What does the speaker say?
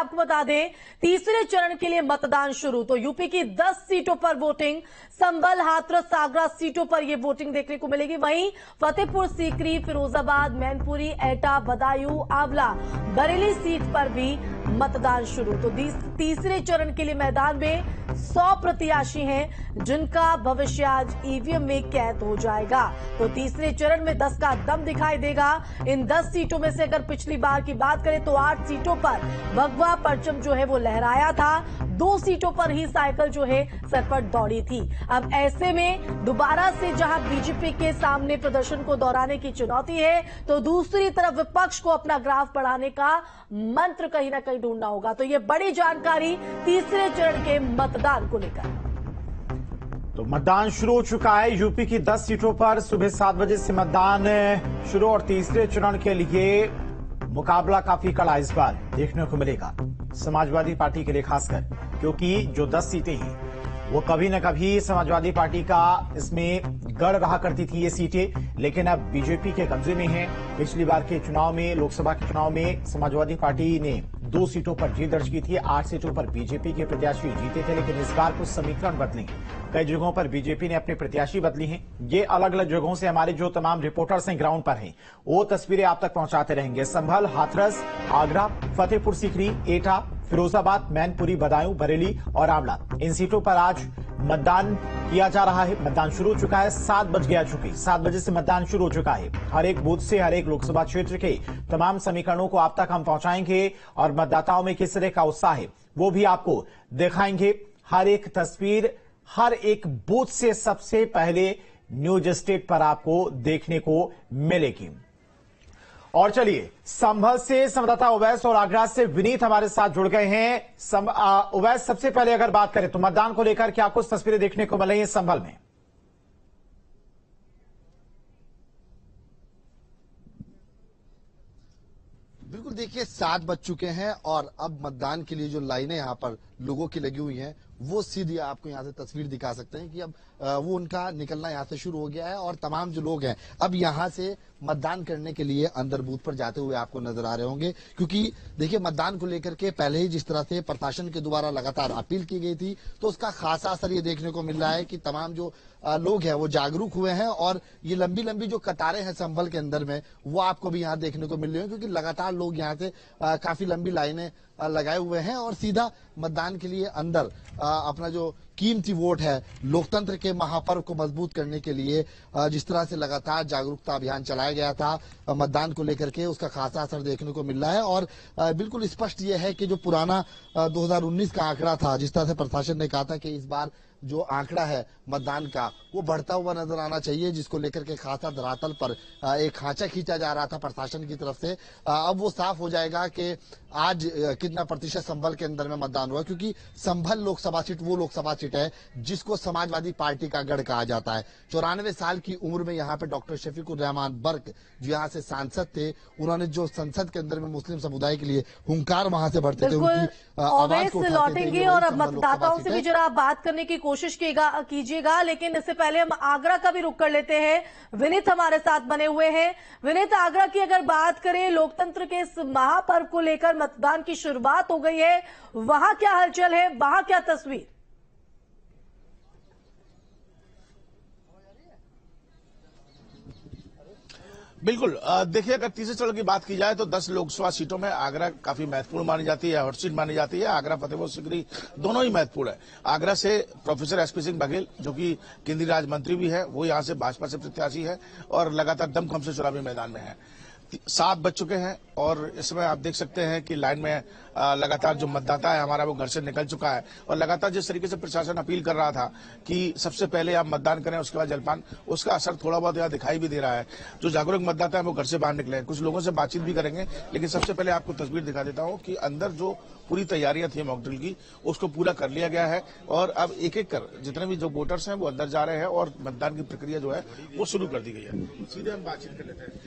आपको बता दें, तीसरे चरण के लिए मतदान शुरू। तो यूपी की 10 सीटों पर वोटिंग, संभल, हाथरस, आगरा सीटों पर यह वोटिंग देखने को मिलेगी। वहीं फतेहपुर सीकरी, फिरोजाबाद, मैनपुरी, एटा, बदायूं, आंवला, बरेली सीट पर भी मतदान शुरू। तो तीसरे चरण के लिए मैदान में 100 प्रत्याशी हैं जिनका भविष्य आज ईवीएम में कैद हो जाएगा। तो तीसरे चरण में 10 का दम दिखाई देगा। इन 10 सीटों में से अगर पिछली बार की बात करें तो 8 सीटों पर भगवा परचम जो है वो लहराया था, 2 सीटों पर ही साइकिल जो है सर पर दौड़ी थी। अब ऐसे में दोबारा से जहां बीजेपी के सामने प्रदर्शन को दोहराने की चुनौती है, तो दूसरी तरफ विपक्ष को अपना ग्राफ बढ़ाने का मंत्र कहीं ना कहीं ढूंढना होगा। तो ये बड़ी जानकारी तीसरे चरण के मतदान को लेकर। तो मतदान शुरू हो चुका है। यूपी की 10 सीटों पर सुबह 7 बजे से मतदान शुरू और तीसरे चरण के लिए मुकाबला काफी कड़ा इस बार देखने को मिलेगा समाजवादी पार्टी के लिए, खासकर क्योंकि जो 10 सीटें हैं वो कभी न कभी समाजवादी पार्टी का इसमें गढ़ रहा करती थी ये सीटें, लेकिन अब बीजेपी के कब्जे में है। पिछली बार के चुनाव में, लोकसभा के चुनाव में समाजवादी पार्टी ने 2 सीटों पर जीत दर्ज की थी, 8 सीटों पर बीजेपी के प्रत्याशी जीते थे, लेकिन इस बार कुछ समीकरण बदले। कई जगहों पर बीजेपी ने अपने प्रत्याशी बदली हैं। ये अलग अलग जगहों से हमारे जो तमाम रिपोर्टर्स हैं ग्राउंड पर हैं, वो तस्वीरें आप तक पहुंचाते रहेंगे। संभल, हाथरस, आगरा, फतेहपुर सीकरी, एटा, फिरोजाबाद, मैनपुरी, बदायूं, बरेली और आंवला, इन सीटों पर आज मतदान किया जा रहा है। मतदान शुरू हो चुका है, 7 बज गया चुकी, 7 बजे से मतदान शुरू हो चुका है। हर एक बूथ से, हर एक लोकसभा क्षेत्र के तमाम समीकरणों को आप तक हम पहुंचाएंगे और मतदाताओं में किस तरह का उत्साह है वो भी आपको दिखाएंगे। हर एक तस्वीर, हर एक बूथ से सबसे पहले न्यूज स्टेट पर आपको देखने को मिलेगी। और चलिए, संभल से संवाददाता उवैस और आगरा से विनीत हमारे साथ जुड़ गए हैं। उवैस, सबसे पहले अगर बात करें तो मतदान को लेकर क्या कुछ तस्वीरें देखने को मिल रही हैं संभल में? बिल्कुल, देखिए 7 बज चुके हैं और अब मतदान के लिए जो लाइनें यहाँ पर लोगों की लगी हुई हैं वो सीधी आपको यहाँ से तस्वीर दिखा सकते हैं कि अब वो उनका निकलना यहाँ से शुरू हो गया है और तमाम जो लोग हैं अब यहाँ से मतदान करने के लिए अंदर बूथ पर जाते हुए आपको नजर आ रहे होंगे। क्योंकि देखिए, मतदान को लेकर के पहले ही जिस तरह से प्रशासन के द्वारा लगातार अपील की गई थी, तो उसका खासा असर ये देखने को मिल रहा है कि तमाम जो लोग हैं वो जागरूक हुए हैं और ये लंबी लंबी जो कतारें हैं संभल के अंदर में वो आपको भी यहाँ देखने को मिल रही है, क्योंकि लगातार लोग यहाँ से काफी लंबी लाइनें लगाए हुए हैं और सीधा मतदान के लिए अंदर अपना जो कीमती वोट है, लोकतंत्र के महापर्व को मजबूत करने के लिए जिस तरह से लगातार जागरूकता अभियान चलाया गया था मतदान को लेकर के, उसका खासा असर देखने को मिल रहा है। और बिल्कुल स्पष्ट यह है कि जो पुराना 2019 का आंकड़ा था, जिस तरह से प्रशासन ने कहा था कि इस बार जो आंकड़ा है मतदान का वो बढ़ता हुआ नजर आना चाहिए, जिसको लेकर के खासा धरातल पर एक खांचा खींचा जा रहा था प्रशासन की तरफ से। अब वो साफ हो जाएगा कि आज कितना प्रतिशत संभल के अंदर में मतदान हुआ, क्योंकि संभल लोकसभा सीट वो लोकसभा सीट है जिसको समाजवादी पार्टी का गढ़ कहा जाता है। 94 साल की उम्र में यहाँ पे डॉक्टर शफीकुर रहमान बर्क जो यहाँ से सांसद थे, उन्होंने जो संसद के अंदर में मुस्लिम समुदाय के लिए हुंकार वहां से भरते थे, उनकी आवाज को लौटेंगे और अब मतदाताओं से भी जरा बात करने की कोशिश कीजिएगा, लेकिन इससे पहले हम आगरा का भी रुख कर लेते हैं। विनीत हमारे साथ बने हुए हैं। विनीत, आगरा की अगर बात करें, लोकतंत्र के इस महापर्व को लेकर मतदान की शुरुआत हो गई है, वहां क्या हलचल है, वहां क्या तस्वीर? बिल्कुल, देखिए, अगर तीसरे चरण की बात की जाए तो 10 लोकसभा सीटों में आगरा काफी महत्वपूर्ण मानी जाती है, हॉट सीट मानी जाती है। आगरा फतेहपुर सीकरी दोनों ही महत्वपूर्ण है। आगरा से प्रोफेसर एसपी सिंह बघेल जो कि केंद्रीय राज्य मंत्री भी है, वो यहाँ से भाजपा से प्रत्याशी है और लगातार दमखम से चुनावी मैदान में है। 7 बज चुके हैं और इस समय आप देख सकते हैं कि लाइन में लगातार जो मतदाता है हमारा वो घर से निकल चुका है और लगातार जिस तरीके से प्रशासन अपील कर रहा था कि सबसे पहले आप मतदान करें उसके बाद जलपान, उसका असर थोड़ा बहुत यहाँ दिखाई भी दे रहा है। जो जागरूक मतदाता है वो घर से बाहर निकले हैं। कुछ लोगों से बातचीत भी करेंगे, लेकिन सबसे पहले आपको तस्वीर दिखा देता हूँ कि अंदर जो पूरी तैयारियां थी मॉकड्रिल की उसको पूरा कर लिया गया है और अब एक एक कर जितने भी जो वोटर्स हैं वो अंदर जा रहे हैं और मतदान की प्रक्रिया जो है वो शुरू कर दी गई है। सीधे हम बातचीत कर लेते हैं।